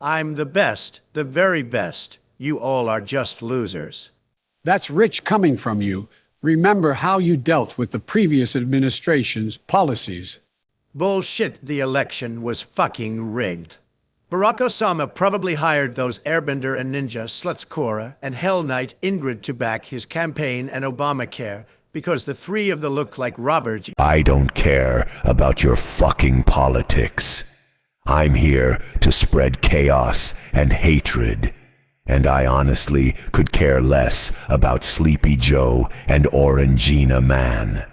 I'm the best, the very best. You all are just losers. That's rich coming from you. Remember how you dealt with the previous administration's policies. Bullshit, the election was fucking rigged. Barack Osama probably hired those Airbender and Ninja sluts Cora and Hell Knight Ingrid to back his campaign and Obamacare because the three of them look like Robert. I don't care about your fucking politics. I'm here to spread chaos and hatred. And I honestly could care less about Sleepy Joe and Orangina Man.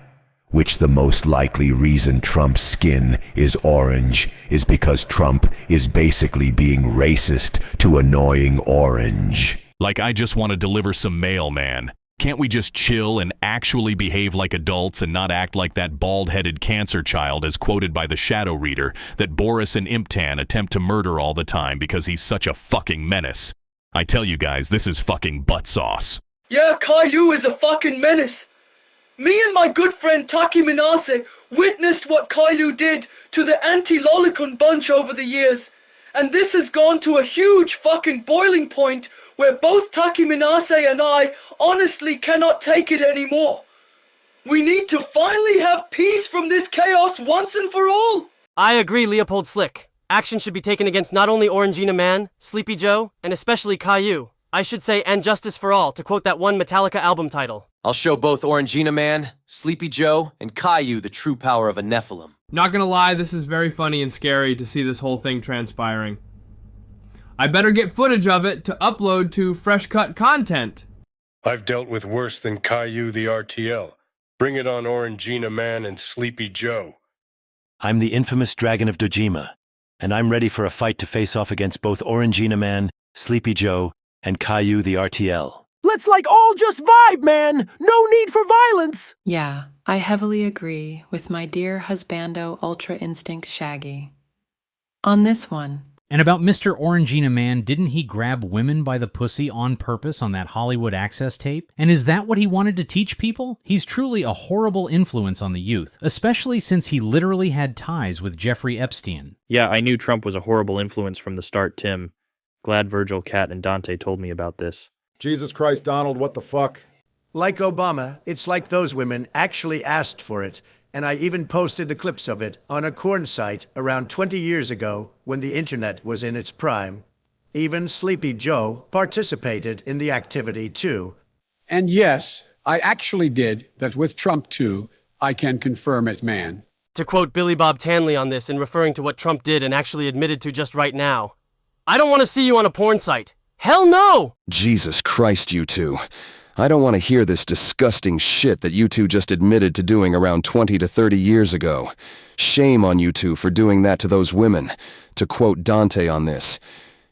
Which the most likely reason Trump's skin is orange is because Trump is basically being racist to annoying orange. Like, I just want to deliver some mail, man. Can't we just chill and actually behave like adults and not act like that bald-headed cancer child as quoted by the Shadow Reader that Boris and Imptan attempt to murder all the time because he's such a fucking menace? I tell you guys, this is fucking butt sauce. Yeah, Caillou is a fucking menace. Me and my good friend Taki Minase witnessed what Caillou did to the anti-Lolicon bunch over the years. And this has gone to a huge fucking boiling point where both Taki Minase and I honestly cannot take it anymore. We need to finally have peace from this chaos once and for all. I agree, Leopold Slick. Action should be taken against not only Orangina Man, Sleepy Joe, and especially Caillou. I should say, and justice for all, to quote that one Metallica album title. I'll show both Orangina Man, Sleepy Joe, and Caillou the true power of a Nephilim. Not gonna lie, this is very funny and scary to see this whole thing transpiring. I better get footage of it to upload to Fresh Cut Content. I've dealt with worse than Caillou the RTL. Bring it on Orangina Man and Sleepy Joe. I'm the infamous Dragon of Dojima, and I'm ready for a fight to face off against both Orangina Man, Sleepy Joe, and Caillou the RTL. Let's all just vibe, man! No need for violence! Yeah, I heavily agree with my dear husbando Ultra Instinct Shaggy. On this one. And about Mr. Orangina Man, didn't he grab women by the pussy on purpose on that Hollywood Access tape? And is that what he wanted to teach people? He's truly a horrible influence on the youth, especially since he literally had ties with Jeffrey Epstein. Yeah, I knew Trump was a horrible influence from the start, Tim. Glad Virgil, Kat, and Dante told me about this. Jesus Christ, Donald, what the fuck? Like Obama, it's like those women actually asked for it, and I even posted the clips of it on a corn site around 20 years ago when the internet was in its prime. Even Sleepy Joe participated in the activity too. And yes, I actually did that with Trump too. I can confirm it, man. To quote Billy Bob Tanley on this in referring to what Trump did and actually admitted to just right now. I don't want to see you on a porn site. Hell no! Jesus Christ, you two. I don't want to hear this disgusting shit that you two just admitted to doing around 20 to 30 years ago. Shame on you two for doing that to those women. To quote Dante on this,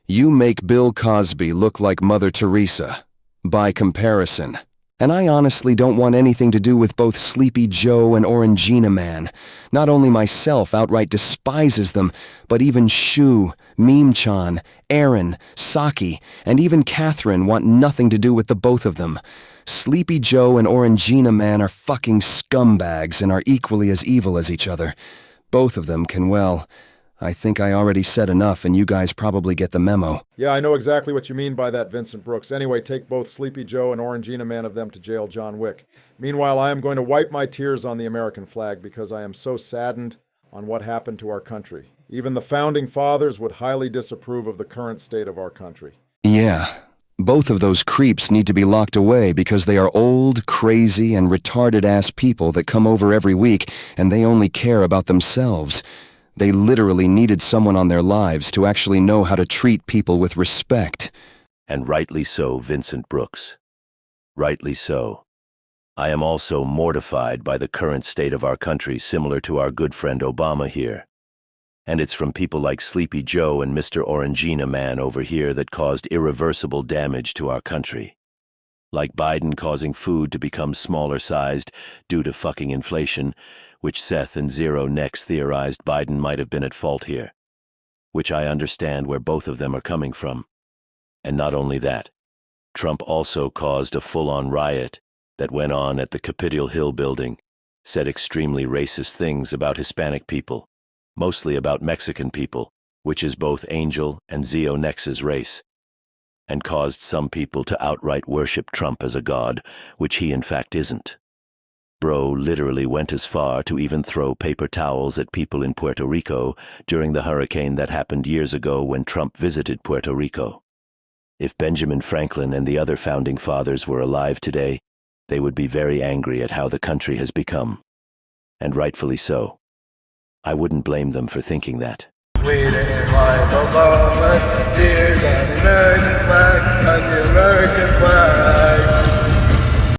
you make Bill Cosby look like Mother Teresa. By comparison. And I honestly don't want anything to do with both Sleepy Joe and Orangina Man. Not only myself outright despises them, but even Shu, Meme-chan, Aaron, Saki, and even Catherine want nothing to do with the both of them. Sleepy Joe and Orangina Man are fucking scumbags and are equally as evil as each other. Both of them can, well, I think I already said enough and you guys probably get the memo. Yeah, I know exactly what you mean by that, Vincent Brooks. Anyway, take both Sleepy Joe and Orangina Man of them to jail, John Wick. Meanwhile, I am going to wipe my tears on the American flag because I am so saddened on what happened to our country. Even the founding fathers would highly disapprove of the current state of our country. Yeah, both of those creeps need to be locked away because they are old, crazy, and retarded-ass people that come over every week and they only care about themselves. They literally needed someone on their lives to actually know how to treat people with respect. And rightly so, Vincent Brooks. Rightly so. I am also mortified by the current state of our country, similar to our good friend Obama here. And it's from people like Sleepy Joe and Mr. Orangina Man over here that caused irreversible damage to our country. Like Biden causing food to become smaller-sized due to fucking inflation, which Seth and Zero next theorized Biden might have been at fault here, which I understand where both of them are coming from. And not only that, Trump also caused a full-on riot that went on at the Capitol Hill building, said extremely racist things about Hispanic people, mostly about Mexican people, which is both Angel and Xeonex's race, and caused some people to outright worship Trump as a god, which he in fact isn't. Bro literally went as far to even throw paper towels at people in Puerto Rico during the hurricane that happened years ago when Trump visited Puerto Rico. If Benjamin Franklin and the other founding fathers were alive today, they would be very angry at how the country has become. And rightfully so. I wouldn't blame them for thinking that. We didn't wipe Obama's tears on the American flag,